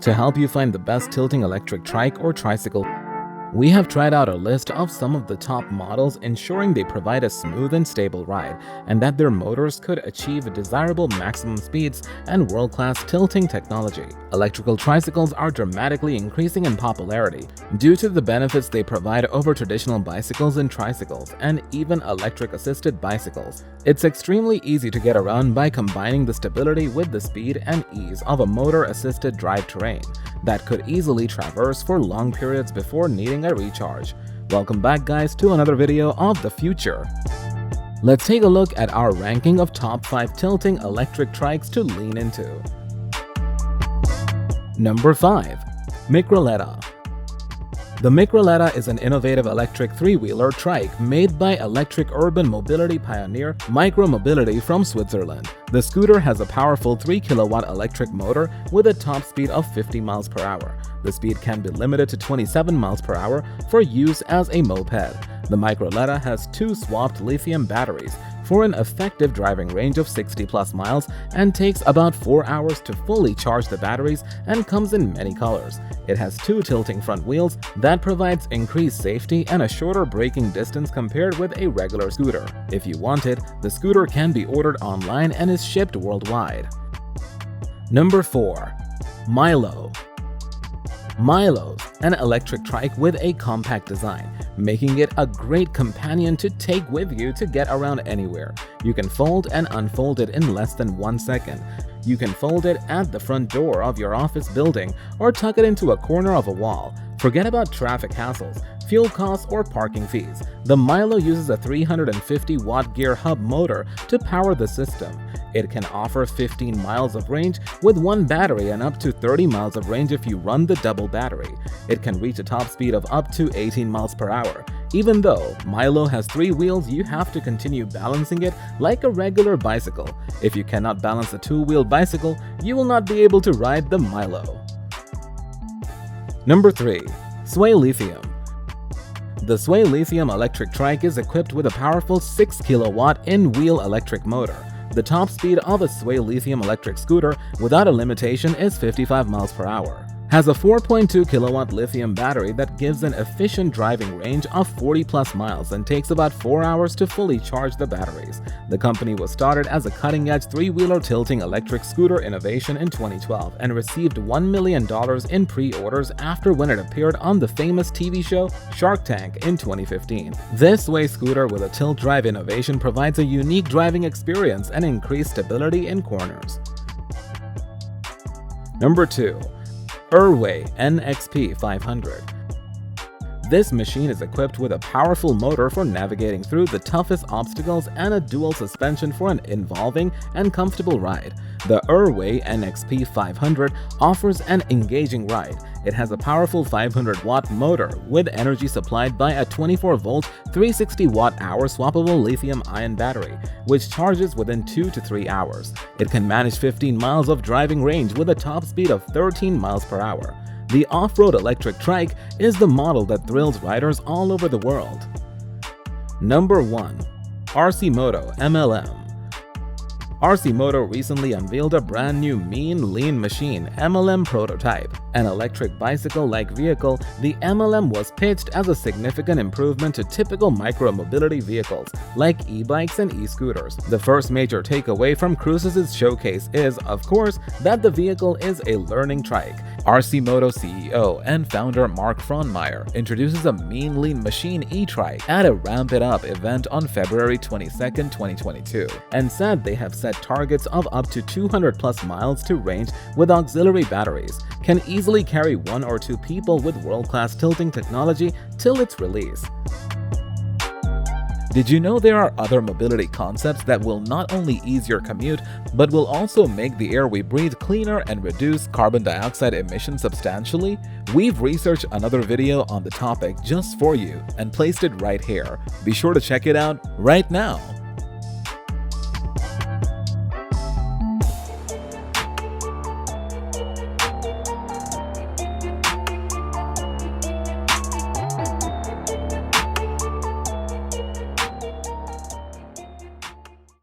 To help you find the best tilting electric trike or tricycle, we have tried out a list of some of the top models, ensuring they provide a smooth and stable ride, and that their motors could achieve desirable maximum speeds and world-class tilting technology. Electrical tricycles are dramatically increasing in popularity due to the benefits they provide over traditional bicycles and tricycles, and even electric-assisted bicycles. It's extremely easy to get around by combining the stability with the speed and ease of a motor-assisted drive terrain that could easily traverse for long periods before needing a recharge. Welcome back, guys, to another video of the future. Let's take a look at our ranking of top 5 tilting electric trikes to lean into. Number 5. Microletta. The Microletta is an innovative electric three-wheeler trike made by electric urban mobility pioneer Micromobility from Switzerland. The scooter has a powerful 3 kilowatt electric motor with a top speed of 50 miles per hour. The speed can be limited to 27 miles per hour for use as a moped. The Microletta has 2 swapped lithium batteries for an effective driving range of 60+ miles and takes about 4 hours to fully charge the batteries, and comes in many colors. It has 2 tilting front wheels that provides increased safety and a shorter braking distance compared with a regular scooter. If you want it, the scooter can be ordered online and is shipped worldwide. Number 4. Mylo. Mylo, an electric trike with a compact design, making it a great companion to take with you to get around anywhere. You can fold and unfold it in less than 1 second. You can fold it at the front door of your office building or tuck it into a corner of a wall. Forget about traffic hassles, fuel costs, or parking fees. The Mylo uses a 350-watt gear hub motor to power the system. It can offer 15 miles of range with one battery and up to 30 miles of range if you run the double battery. It can reach a top speed of up to 18 miles per hour. Even though Mylo has 3 wheels, you have to continue balancing it like a regular bicycle. If you cannot balance a 2-wheeled bicycle, you will not be able to ride the Mylo. Number 3. Sway Lithium. The Sway Lithium electric trike is equipped with a powerful 6 kilowatt in-wheel electric motor. The top speed of a Sway Lithium electric scooter without a limitation is 55 miles per hour. Has a 4.2 kilowatt lithium battery that gives an efficient driving range of 40+ miles and takes about 4 hours to fully charge the batteries. The company was started as a cutting-edge 3-wheeler tilting electric scooter innovation in 2012 and received $1 million in pre-orders after when it appeared on the famous TV show Shark Tank in 2015. This Sway scooter with a tilt drive innovation provides a unique driving experience and increased stability in corners. Number 2. Irrway NXP500. This machine is equipped with a powerful motor for navigating through the toughest obstacles and a dual suspension for an involving and comfortable ride. The Irrway NXP500 offers an engaging ride. It has a powerful 500-watt motor with energy supplied by a 24-volt, 360-watt-hour swappable lithium-ion battery, which charges within 2 to 3 hours. It can manage 15 miles of driving range with a top speed of 13 miles per hour. The off-road electric trike is the model that thrills riders all over the world. Number 1. Arcimoto MLM. Arcimoto recently unveiled a brand new mean lean machine MLM prototype. An electric bicycle-like vehicle, the MLM was pitched as a significant improvement to typical micro-mobility vehicles like e-bikes and e-scooters. The first major takeaway from Cruises' showcase is, of course, that the vehicle is a learning trike. Arcimoto CEO and founder Mark Frohnmeyer introduces a mean lean machine e-trike at a Ramp It Up event on February 22, 2022, and said they have set targets of up to 200+ miles to range with auxiliary batteries, can easily carry 1 or 2 people with world-class tilting technology till its release. Did you know there are other mobility concepts that will not only ease your commute, but will also make the air we breathe cleaner and reduce carbon dioxide emissions substantially? We've researched another video on the topic just for you and placed it right here. Be sure to check it out right now.